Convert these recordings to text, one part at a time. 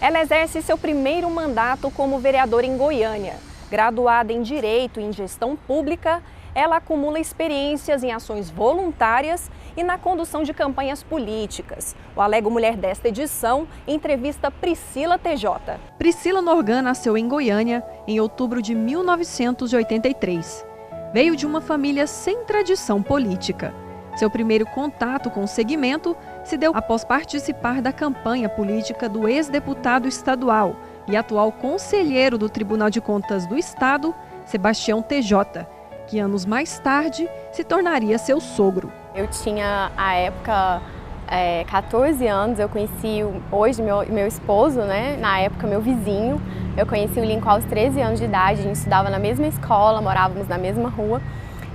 Ela exerce seu primeiro mandato como vereadora em Goiânia. Graduada em Direito e em Gestão Pública, ela acumula experiências em ações voluntárias e na condução de campanhas políticas. O Alego Mulher desta edição entrevista Priscila TJ. Priscila Norgan nasceu em Goiânia em outubro de 1983. Veio de uma família sem tradição política. Seu primeiro contato com o segmento se deu após participar da campanha política do ex-deputado estadual e atual conselheiro do Tribunal de Contas do Estado, Sebastião TJ, que anos mais tarde se tornaria seu sogro. Eu tinha, à época, 14 anos, eu conheci hoje meu esposo, né? Na época meu vizinho. Eu conheci o Lincoln aos 13 anos de idade, a gente estudava na mesma escola, morávamos na mesma rua.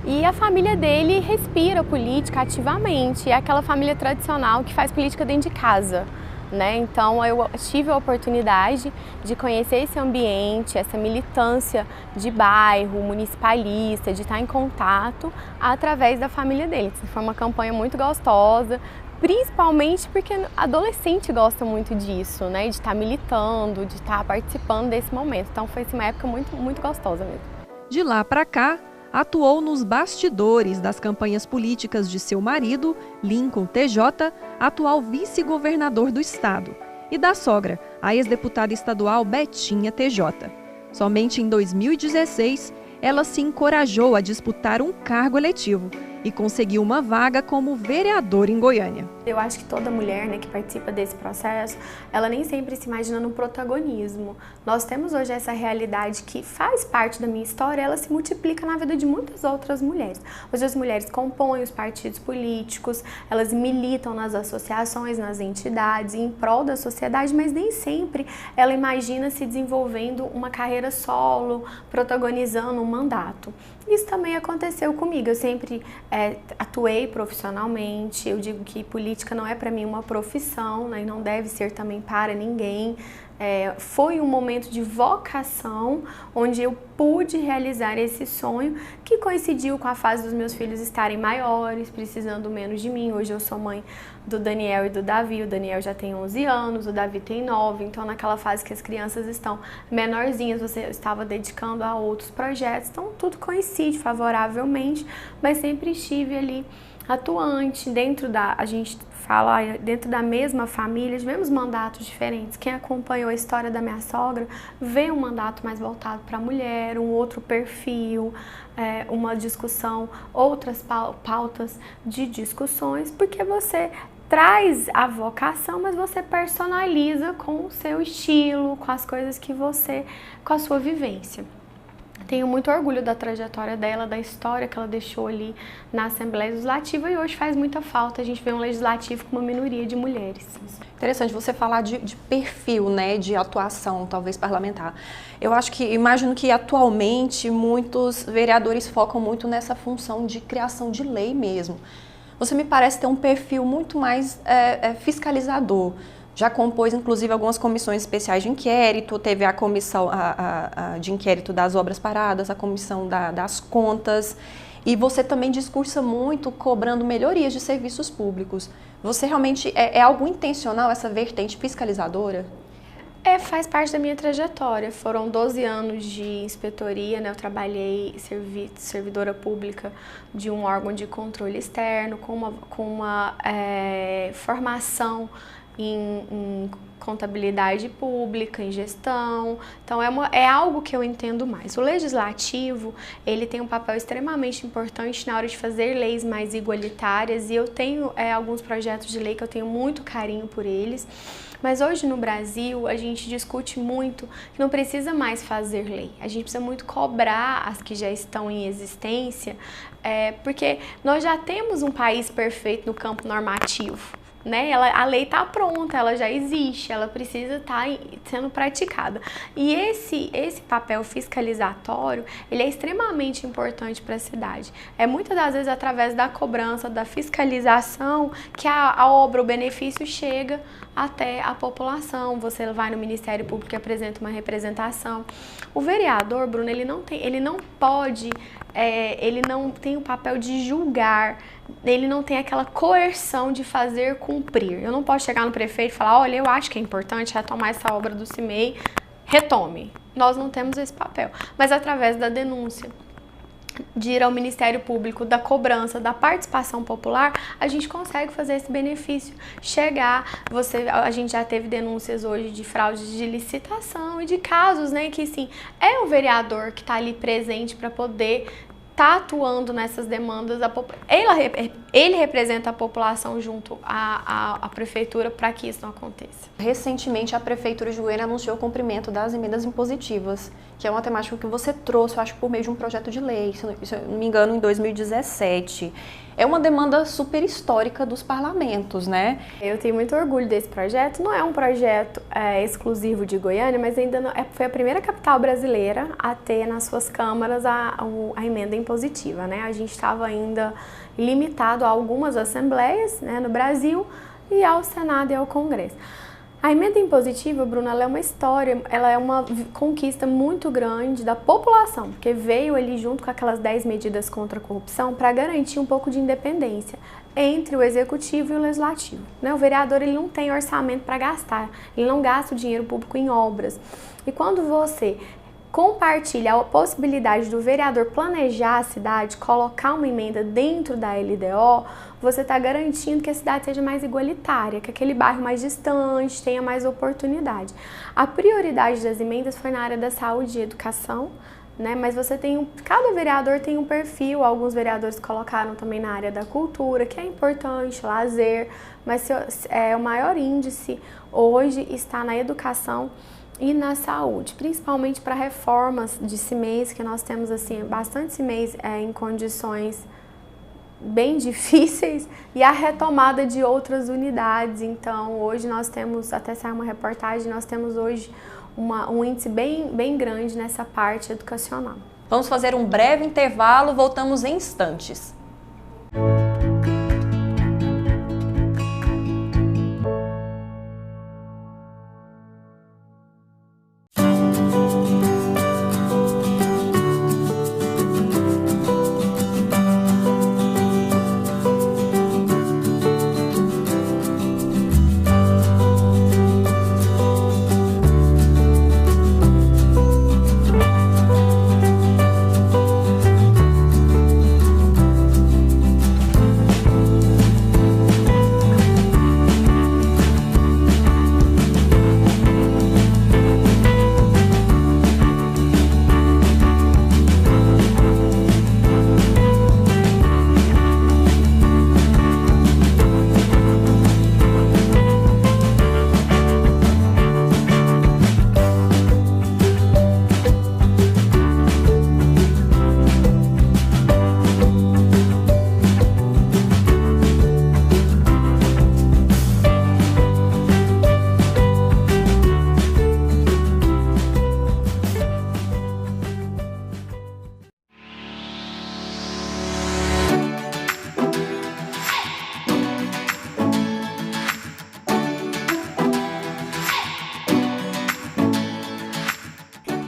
E a família dele respira política ativamente, é aquela família tradicional que faz política dentro de casa, né? Então eu tive a oportunidade de conhecer esse ambiente, essa militância de bairro, municipalista, de estar em contato através da família dele. Foi uma campanha muito gostosa, principalmente porque adolescente gosta muito disso, né? De estar militando, de estar participando desse momento. Então foi uma época muito gostosa mesmo. De lá para cá, atuou nos bastidores das campanhas políticas de seu marido, Lincoln TJ, atual vice-governador do estado, e da sogra, a ex-deputada estadual Betinha TJ. Somente em 2016, ela se encorajou a disputar um cargo eletivo e conseguiu uma vaga como vereadora em Goiânia. Eu acho que toda mulher, né, que participa desse processo, ela nem sempre se imagina no protagonismo. Nós temos hoje essa realidade que faz parte da minha história, ela se multiplica na vida de muitas outras mulheres. Hoje as mulheres compõem os partidos políticos, elas militam nas associações, nas entidades, em prol da sociedade, mas nem sempre ela imagina se desenvolvendo uma carreira solo, protagonizando um mandato. Isso também aconteceu comigo, eu sempre atuei profissionalmente, eu digo que política não é para mim uma profissão, né, e não deve ser também para ninguém. Foi um momento de vocação, onde eu pude realizar esse sonho, que coincidiu com a fase dos meus filhos estarem maiores, precisando menos de mim. Hoje eu sou mãe do Daniel e do Davi, o Daniel já tem 11 anos, o Davi tem 9, então naquela fase que as crianças estão menorzinhas, você estava dedicando a outros projetos, então tudo coincide favoravelmente, mas sempre estive ali atuante, a gente fala, dentro da mesma família, tivemos mandatos diferentes. Quem acompanhou a história da minha sogra vê um mandato mais voltado para a mulher, um outro perfil, uma discussão, outras pautas de discussões, porque você traz a vocação, mas você personaliza com o seu estilo, com as coisas que você, com a sua vivência. Tenho muito orgulho da trajetória dela, da história que ela deixou ali na Assembleia Legislativa, e hoje faz muita falta a gente ver um legislativo com uma minoria de mulheres. Interessante você falar de perfil, né, de atuação, talvez parlamentar. Eu imagino que atualmente muitos vereadores focam muito nessa função de criação de lei mesmo. Você me parece ter um perfil muito mais fiscalizador. Já compôs, inclusive, algumas comissões especiais de inquérito, teve a comissão de inquérito das obras paradas, a comissão das contas, e você também discursa muito cobrando melhorias de serviços públicos. Você realmente, é algo intencional essa vertente fiscalizadora? Faz parte da minha trajetória. Foram 12 anos de inspetoria, né? Eu trabalhei servidora pública de um órgão de controle externo, com uma formação em contabilidade pública, em gestão. Então é algo que eu entendo mais. O legislativo, ele tem um papel extremamente importante na hora de fazer leis mais igualitárias, e eu tenho alguns projetos de lei que eu tenho muito carinho por eles. Mas hoje no Brasil a gente discute muito que não precisa mais fazer lei, a gente precisa muito cobrar as que já estão em existência, porque nós já temos um país perfeito no campo normativo. Né? A lei está pronta, ela já existe, ela precisa estar sendo praticada. E esse papel fiscalizatório, ele é extremamente importante para a cidade. Muitas das vezes através da cobrança, da fiscalização, que a obra, o benefício chega até a população. Você vai no Ministério Público e apresenta uma representação. O vereador, Bruno, ele não pode ele não tem o papel de julgar, ele não tem aquela coerção de fazer cumprir. Eu não posso chegar no prefeito e falar, olha, eu acho que é importante retomar essa obra do CIMEI, retome. Nós não temos esse papel, mas através da denúncia, de ir ao Ministério Público, da cobrança, da participação popular, a gente consegue fazer esse benefício chegar. A gente já teve denúncias hoje de fraude de licitação e de casos, né, que sim, é o vereador que está ali presente para poder estar atuando nessas demandas. Ele representa a população junto à prefeitura para que isso não aconteça. Recentemente, a Prefeitura de Goiânia anunciou o cumprimento das emendas impositivas, que é uma temática que você trouxe, eu acho, por meio de um projeto de lei, se eu não me engano, em 2017. É uma demanda super histórica dos parlamentos, né? Eu tenho muito orgulho desse projeto. Não é um projeto exclusivo de Goiânia, mas ainda não, foi a primeira capital brasileira a ter nas suas câmaras a emenda impositiva, né? A gente estava ainda limitado a algumas assembleias, né, no Brasil, e ao Senado e ao Congresso. A emenda impositiva, Bruna, ela é uma história, ela é uma conquista muito grande da população, porque veio ali junto com aquelas 10 medidas contra a corrupção para garantir um pouco de independência entre o executivo e o legislativo, né? O vereador, ele não tem orçamento para gastar, ele não gasta o dinheiro público em obras. E quando você compartilha a possibilidade do vereador planejar a cidade, colocar uma emenda dentro da LDO, você está garantindo que a cidade seja mais igualitária, que aquele bairro mais distante tenha mais oportunidade. A prioridade das emendas foi na área da saúde e educação, né? Mas você tem cada vereador tem um perfil, alguns vereadores colocaram também na área da cultura, que é importante, lazer, mas o maior índice hoje está na educação e na saúde, principalmente para reformas de CIMEIs, que nós temos assim bastante CIMEIs em condições bem difíceis, e a retomada de outras unidades. Então hoje nós temos, até saiu uma reportagem, nós temos hoje um índice bem grande nessa parte educacional. Vamos fazer um breve intervalo, voltamos em instantes.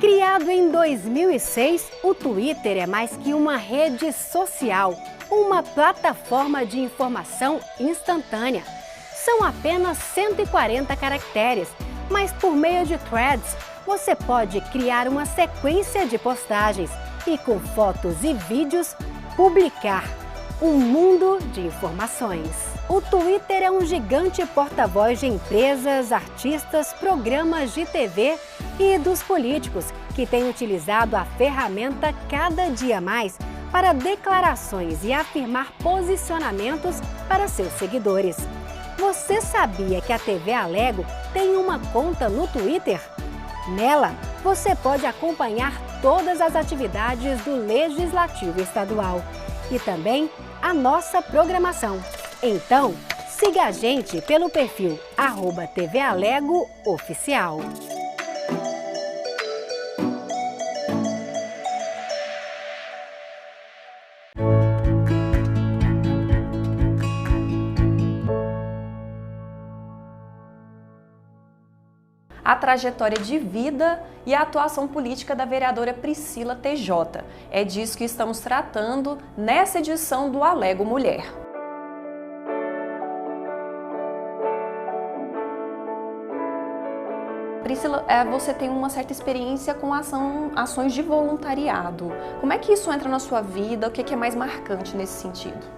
Criado em 2006, o Twitter é mais que uma rede social, uma plataforma de informação instantânea. São apenas 140 caracteres, mas por meio de threads, você pode criar uma sequência de postagens e, com fotos e vídeos, publicar um mundo de informações. O Twitter é um gigante porta-voz de empresas, artistas, programas de TV e dos políticos, que têm utilizado a ferramenta cada dia mais para declarações e afirmar posicionamentos para seus seguidores. Você sabia que a TV Alego tem uma conta no Twitter? Nela, você pode acompanhar todas as atividades do Legislativo Estadual e também a nossa programação. Então, siga a gente pelo perfil @TVAlegoOficial. a trajetória de vida e a atuação política da vereadora Priscila TJ. É disso que estamos tratando nessa edição do Alego Mulher. Priscila, você tem uma certa experiência com ações de voluntariado. Como é que isso entra na sua vida? O que é mais marcante nesse sentido?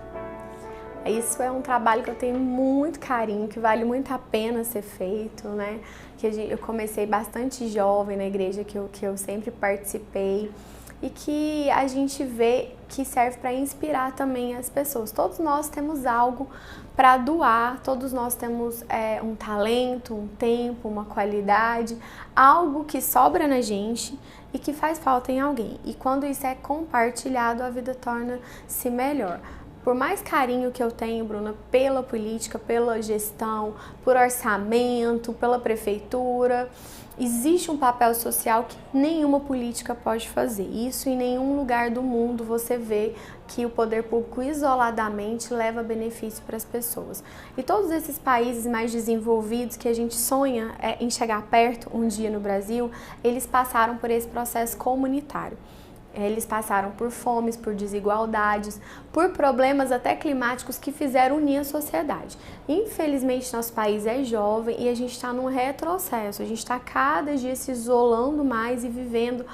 Isso é um trabalho que eu tenho muito carinho, que vale muito a pena ser feito, né? Eu comecei bastante jovem na igreja que eu sempre participei e que a gente vê que serve para inspirar também as pessoas. Todos nós temos algo para doar, todos nós temos um talento, um tempo, uma qualidade, algo que sobra na gente e que faz falta em alguém. E quando isso é compartilhado, a vida torna-se melhor. Por mais carinho que eu tenho, Bruna, pela política, pela gestão, por orçamento, pela prefeitura, existe um papel social que nenhuma política pode fazer. Isso em nenhum lugar do mundo você vê que o poder público isoladamente leva benefício para as pessoas. E todos esses países mais desenvolvidos que a gente sonha em chegar perto um dia no Brasil, eles passaram por esse processo comunitário. Eles passaram por fomes, por desigualdades, por problemas até climáticos que fizeram unir a sociedade. Infelizmente, nosso país é jovem e a gente está num retrocesso. A gente está cada dia se isolando mais e vivendo.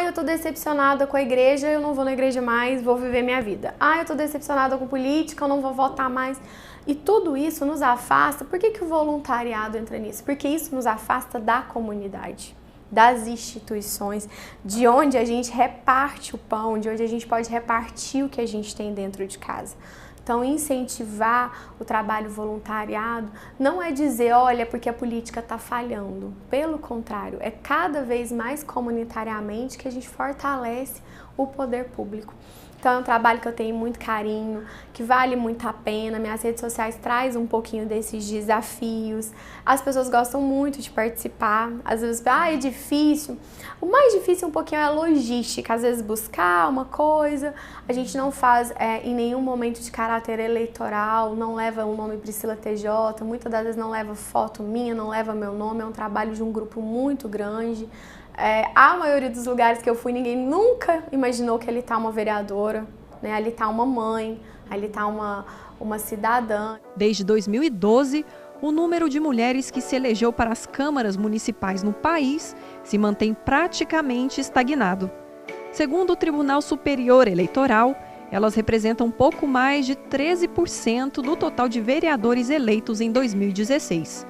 Eu estou decepcionada com a igreja, eu não vou na igreja mais, vou viver minha vida. Eu estou decepcionada com política, eu não vou votar mais. E tudo isso nos afasta. Por que o voluntariado entra nisso? Porque isso nos afasta da comunidade, das instituições, de onde a gente reparte o pão, de onde a gente pode repartir o que a gente tem dentro de casa. Então, incentivar o trabalho voluntariado não é dizer, olha, porque a política está falhando. Pelo contrário, é cada vez mais comunitariamente que a gente fortalece o poder público. Então é um trabalho que eu tenho muito carinho, que vale muito a pena. Minhas redes sociais trazem um pouquinho desses desafios. As pessoas gostam muito de participar. Às vezes, é difícil. O mais difícil um pouquinho é a logística. Às vezes buscar uma coisa. A gente não faz em nenhum momento de caráter eleitoral, não leva o nome Priscila TJ, muitas das vezes não leva foto minha, não leva meu nome. É um trabalho de um grupo muito grande. A maioria dos lugares que eu fui, ninguém nunca imaginou que ali está uma vereadora, né? Ali está uma mãe, ali está uma cidadã. Desde 2012, o número de mulheres que se elegeu para as câmaras municipais no país se mantém praticamente estagnado. Segundo o Tribunal Superior Eleitoral, elas representam pouco mais de 13% do total de vereadores eleitos em 2016.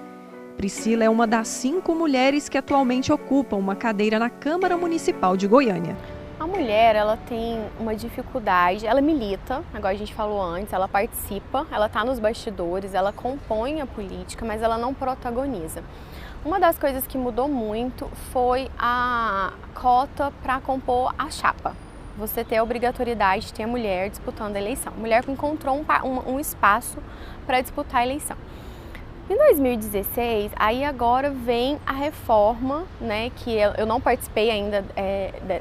Priscila é uma das 5 mulheres que atualmente ocupam uma cadeira na Câmara Municipal de Goiânia. A mulher, ela tem uma dificuldade, ela milita, agora a gente falou antes, ela participa, ela está nos bastidores, ela compõe a política, mas ela não protagoniza. Uma das coisas que mudou muito foi a cota para compor a chapa. Você ter a obrigatoriedade de ter a mulher disputando a eleição. A mulher encontrou um espaço para disputar a eleição. Em 2016, aí agora vem a reforma, né, que eu não participei ainda,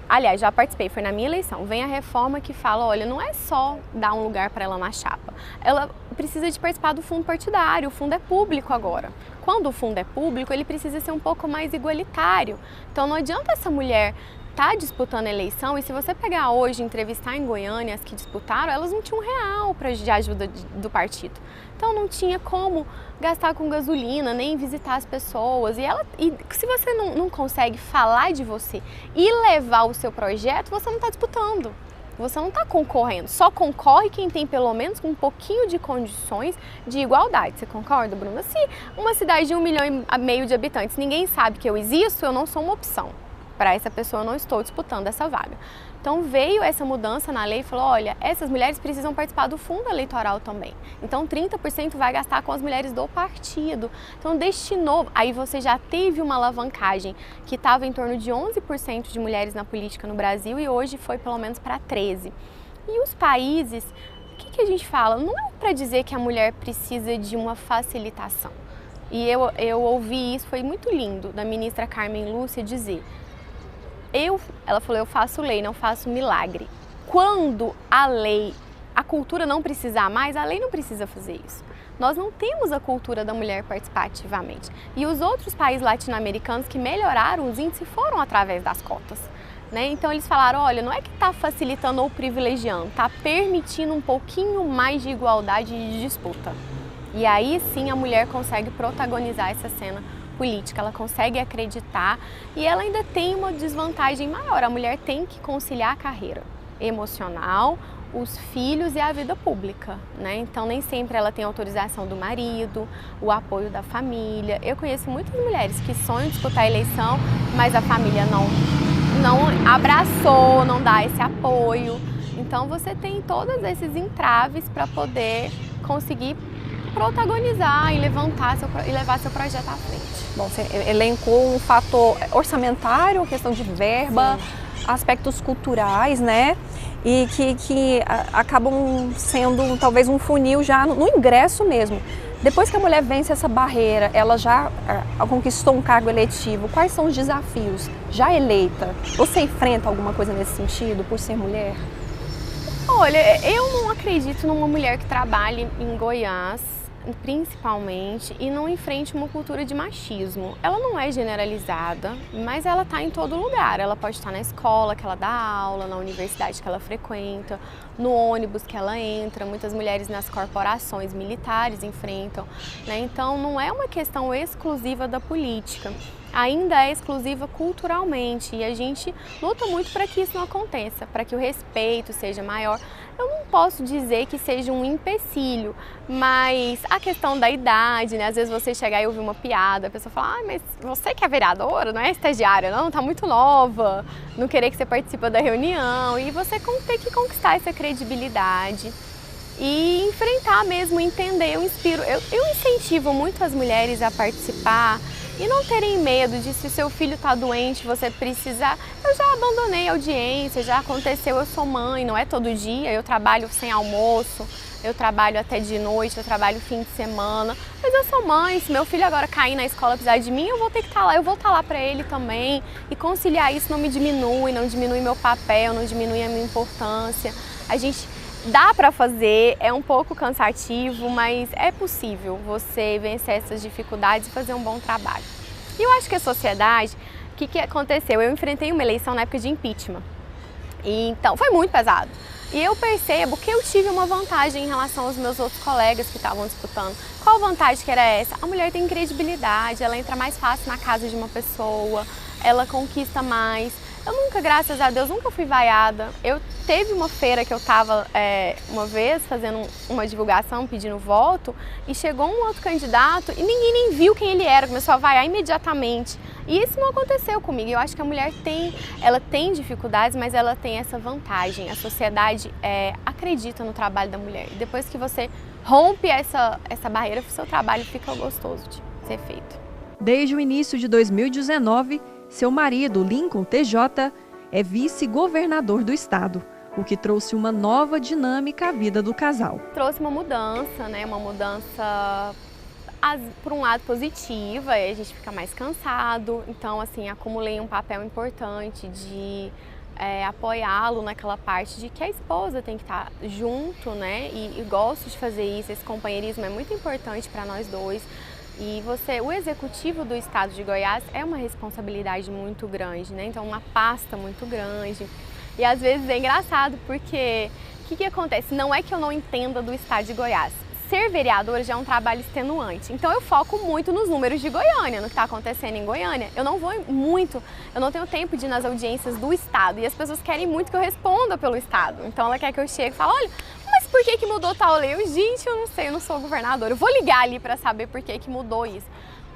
aliás, já participei, foi na minha eleição. Vem a reforma que fala, olha, não é só dar um lugar para ela na chapa, ela precisa de participar do fundo partidário, o fundo é público agora. Quando o fundo é público, ele precisa ser um pouco mais igualitário. Então não adianta essa mulher está disputando a eleição, e se você pegar hoje, entrevistar em Goiânia as que disputaram, elas não tinham R$1 de ajuda do partido. Então não tinha como gastar com gasolina, nem visitar as pessoas. E se você não consegue falar de você e levar o seu projeto, você não está disputando. Você não está concorrendo. Só concorre quem tem pelo menos um pouquinho de condições de igualdade. Você concorda, Bruna? Se uma cidade de 1,5 milhão de habitantes, ninguém sabe que eu existo, eu não sou uma opção. Para essa pessoa eu não estou disputando essa vaga. Então veio essa mudança na lei e falou, olha, essas mulheres precisam participar do fundo eleitoral também. Então 30% vai gastar com as mulheres do partido. Então destinou, aí você já teve uma alavancagem que estava em torno de 11% de mulheres na política no Brasil e hoje foi pelo menos para 13%. E os países, o que a gente fala? Não é para dizer que a mulher precisa de uma facilitação. E eu ouvi isso, foi muito lindo, da ministra Carmen Lúcia dizer, ela falou, eu faço lei, não faço milagre. Quando a cultura não precisar mais, a lei não precisa fazer isso. Nós não temos a cultura da mulher participar ativamente. E os outros países latino-americanos que melhoraram os índices foram através das cotas. Né? Então eles falaram, olha, não é que está facilitando ou privilegiando, está permitindo um pouquinho mais de igualdade de disputa. E aí sim a mulher consegue protagonizar essa cena política, ela consegue acreditar e ela ainda tem uma desvantagem maior, a mulher tem que conciliar a carreira emocional, os filhos e a vida pública, né? Então nem sempre ela tem autorização do marido, o apoio da família. Eu conheço muitas mulheres que sonham disputar a eleição, mas a família não abraçou, não dá esse apoio. Então você tem todos esses entraves para poder conseguir protagonizar e levar seu projeto à frente. Bom, você elencou um fator orçamentário, questão de verba, sim, aspectos culturais, né? E que acabam sendo talvez um funil já no ingresso mesmo. Depois que a mulher vence essa barreira, ela já conquistou um cargo eletivo, quais são os desafios? Já eleita, você enfrenta alguma coisa nesse sentido por ser mulher? Olha, eu não acredito numa mulher que trabalhe em Goiás, principalmente, e não enfrente uma cultura de machismo. Ela não é generalizada, mas ela está em todo lugar. Ela pode estar na escola que ela dá aula, na universidade que ela frequenta, no ônibus que ela entra. Muitas mulheres nas corporações militares enfrentam, né? Então não é uma questão exclusiva da política. Ainda é exclusiva culturalmente e a gente luta muito para que isso não aconteça, para que o respeito seja maior. Eu não posso dizer que seja um empecilho, mas a questão da idade, né? Às vezes você chegar e ouvir uma piada, a pessoa fala, mas você que é vereadora, não é estagiária, não? Tá muito nova, não querer que você participe da reunião, e você tem que conquistar essa credibilidade e enfrentar mesmo, entender, eu incentivo muito as mulheres a participar e não terem medo de, se o seu filho está doente, você precisar. Eu já abandonei a audiência, já aconteceu, eu sou mãe, não é todo dia, eu trabalho sem almoço, eu trabalho até de noite, eu trabalho fim de semana, mas eu sou mãe, se meu filho agora cair na escola e precisar de mim, eu vou ter que estar lá, eu vou estar lá para ele também, e conciliar isso não me diminui, não diminui meu papel, não diminui a minha importância. A gente dá para fazer, é um pouco cansativo, mas é possível você vencer essas dificuldades e fazer um bom trabalho. E eu acho que a sociedade, o que aconteceu? Eu enfrentei uma eleição na época de impeachment, e então foi muito pesado. E eu percebo que eu tive uma vantagem em relação aos meus outros colegas que estavam disputando. Qual vantagem que era essa? A mulher tem credibilidade, ela entra mais fácil na casa de uma pessoa, ela conquista mais. Eu nunca, graças a Deus, nunca fui vaiada. Teve uma feira que eu estava uma vez fazendo uma divulgação, pedindo voto, e chegou um outro candidato e ninguém nem viu quem ele era, começou a vaiar imediatamente. E isso não aconteceu comigo. Eu acho que a mulher tem dificuldades, mas ela tem essa vantagem. A sociedade acredita no trabalho da mulher. E depois que você rompe essa barreira, o seu trabalho fica gostoso de ser feito. Desde o início de 2019, seu marido, Lincoln TJ, é vice-governador do estado, o que trouxe uma nova dinâmica à vida do casal. Trouxe uma mudança, né? Uma mudança, por um lado, positiva, a gente fica mais cansado. Então, assim, acumulei um papel importante de apoiá-lo naquela parte de que a esposa tem que estar junto, né? E gosto de fazer isso, esse companheirismo é muito importante para nós dois. E o executivo do estado de Goiás é uma responsabilidade muito grande, né? Então, uma pasta muito grande. E às vezes é engraçado, porque o que acontece? Não é que eu não entenda do estado de Goiás. Ser vereadora já é um trabalho extenuante. Então eu foco muito nos números de Goiânia, no que está acontecendo em Goiânia. Eu não tenho tempo de ir nas audiências do estado. E as pessoas querem muito que eu responda pelo estado. Então ela quer que eu chegue e fale, olha, mas por que mudou tal lei? Gente, eu não sei, eu não sou governadora. Eu vou ligar ali para saber por que mudou isso.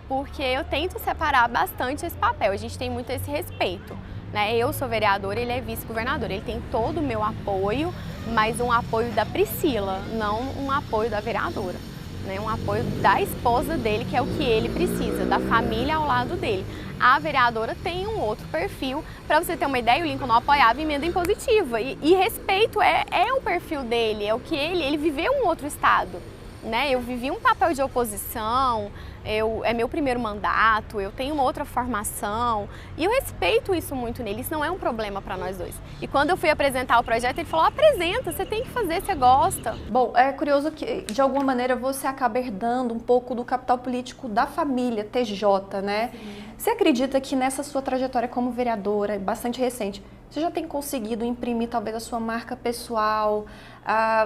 Porque eu tento separar bastante esse papel, a gente tem muito esse respeito, né? Eu sou vereadora, ele é vice-governador, ele tem todo o meu apoio, mas um apoio da Priscila, não um apoio da vereadora, né? Um apoio da esposa dele, que é o que ele precisa, da família ao lado dele. A vereadora tem um outro perfil. Para você ter uma ideia, o Lincoln não apoiava emenda impositiva. E respeito é o perfil dele, é o que ele viveu um outro estado. né? Eu vivi um papel de oposição, é meu primeiro mandato, eu tenho uma outra formação e eu respeito isso muito nele, isso não é um problema para nós dois. E quando eu fui apresentar o projeto, ele falou, apresenta, você tem que fazer, você gosta. Bom, é curioso que, de alguma maneira, você acaba herdando um pouco do capital político da família TJ, né? Sim. Você acredita que nessa sua trajetória como vereadora, bastante recente, você já tem conseguido imprimir talvez a sua marca pessoal?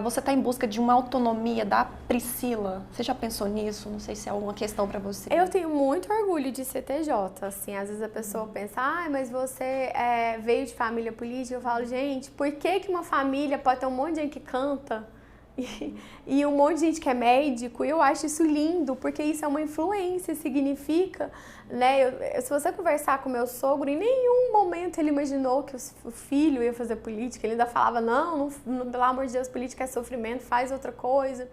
Você está em busca de uma autonomia da Priscila? Você já pensou nisso? Não sei se é alguma questão para você. Eu tenho muito orgulho de ser TJ, assim, às vezes a pessoa pensa, mas você veio de família política. Eu falo, gente, por que uma família pode ter um monte de gente que canta e um monte de gente que é médico? E eu acho isso lindo, porque isso é uma influência, significa, né? Se você conversar com meu sogro, em nenhum momento ele imaginou que o filho ia fazer política. Ele ainda falava, não, pelo amor de Deus, política é sofrimento, faz outra coisa.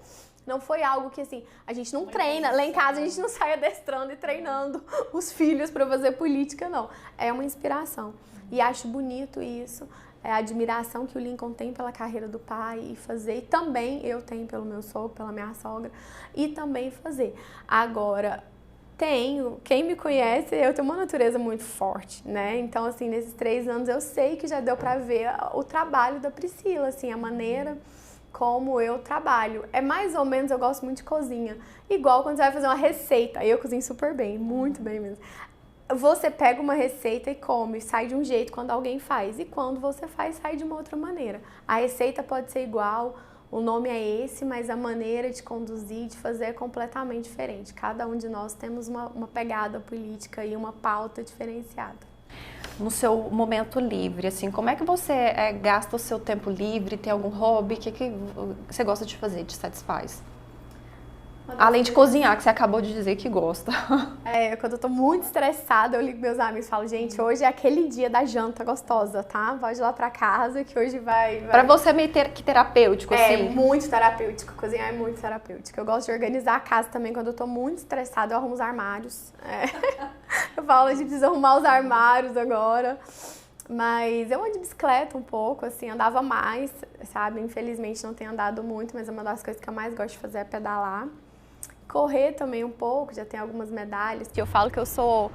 Não foi algo que, assim, a gente não treina. Lá em casa a gente não sai adestrando e treinando os filhos para fazer política, não. É uma inspiração. E acho bonito isso. A admiração que o Lincoln tem pela carreira do pai e fazer. E também eu tenho pelo meu sogro, pela minha sogra. E também fazer. Agora, quem me conhece, eu tenho uma natureza muito forte, né? Então, assim, nesses 3 anos eu sei que já deu para ver o trabalho da Priscila, assim, a maneira como eu trabalho. É mais ou menos, eu gosto muito de cozinha. Igual quando você vai fazer uma receita, aí eu cozinho super bem, muito bem mesmo. Você pega uma receita e come, sai de um jeito quando alguém faz. E quando você faz, sai de uma outra maneira. A receita pode ser igual, o nome é esse, mas a maneira de conduzir, de fazer é completamente diferente. Cada um de nós temos uma pegada política e uma pauta diferenciada. No seu momento livre, assim, como é que você gasta o seu tempo livre? Tem algum hobby? O que você gosta de fazer, te satisfaz? Além de cozinhar, que você acabou de dizer que gosta. Quando eu tô muito estressada, eu ligo meus amigos e falo, gente, hoje é aquele dia da janta gostosa, tá? Pode ir lá pra casa que hoje vai... Pra você é meio que terapêutico, assim? É muito terapêutico, cozinhar é muito terapêutico. Eu gosto de organizar a casa também, quando eu tô muito estressada, eu arrumo os armários. Eu falo, a gente precisa arrumar os armários agora. Mas eu ando de bicicleta um pouco, assim, andava mais, sabe? Infelizmente não tenho andado muito, mas uma das coisas que eu mais gosto de fazer é pedalar. Correr também um pouco, já tenho algumas medalhas. Eu falo que eu sou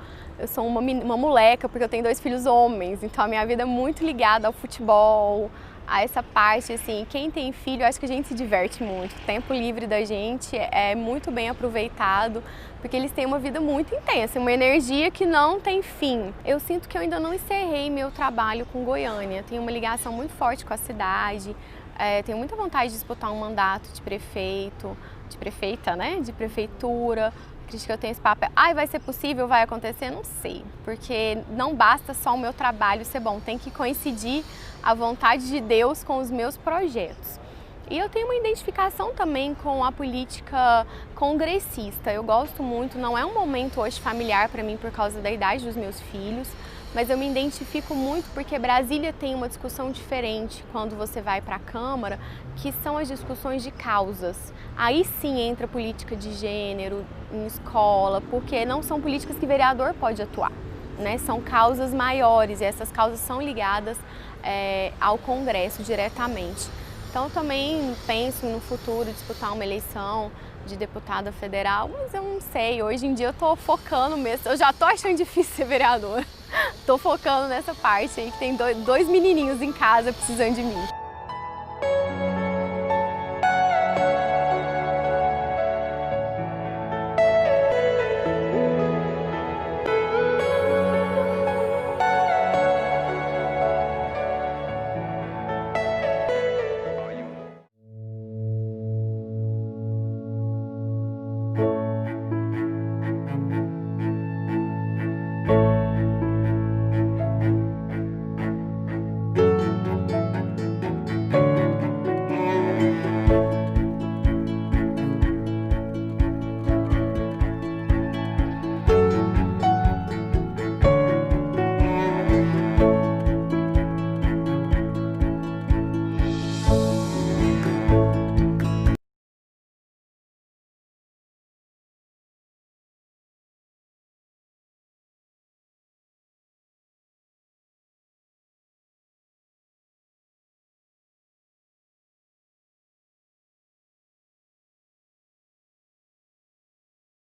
uma moleca, porque eu tenho 2 filhos homens, então a minha vida é muito ligada ao futebol, a essa parte, assim, quem tem filho, eu acho que a gente se diverte muito. O tempo livre da gente é muito bem aproveitado, porque eles têm uma vida muito intensa, uma energia que não tem fim. Eu sinto que eu ainda não encerrei meu trabalho com Goiânia, tenho uma ligação muito forte com a cidade, tenho muita vontade de disputar um mandato de prefeito, de prefeita, né? De prefeitura. Acredito que eu tenho esse papel. Vai ser possível? Vai acontecer? Não sei. Porque não basta só o meu trabalho ser bom. Tem que coincidir a vontade de Deus com os meus projetos. E eu tenho uma identificação também com a política congressista. Eu gosto muito, não é um momento hoje familiar para mim por causa da idade dos meus filhos, mas eu me identifico muito porque Brasília tem uma discussão diferente quando você vai para a Câmara, que são as discussões de causas. Aí sim entra política de gênero em escola, porque não são políticas que vereador pode atuar, né? São causas maiores e essas causas são ligadas ao Congresso diretamente. Então eu também penso no futuro disputar uma eleição de deputada federal, mas eu não sei, hoje em dia eu tô focando mesmo, eu já tô achando difícil ser vereadora. Tô focando nessa parte aí que tem 2 menininhos em casa precisando de mim.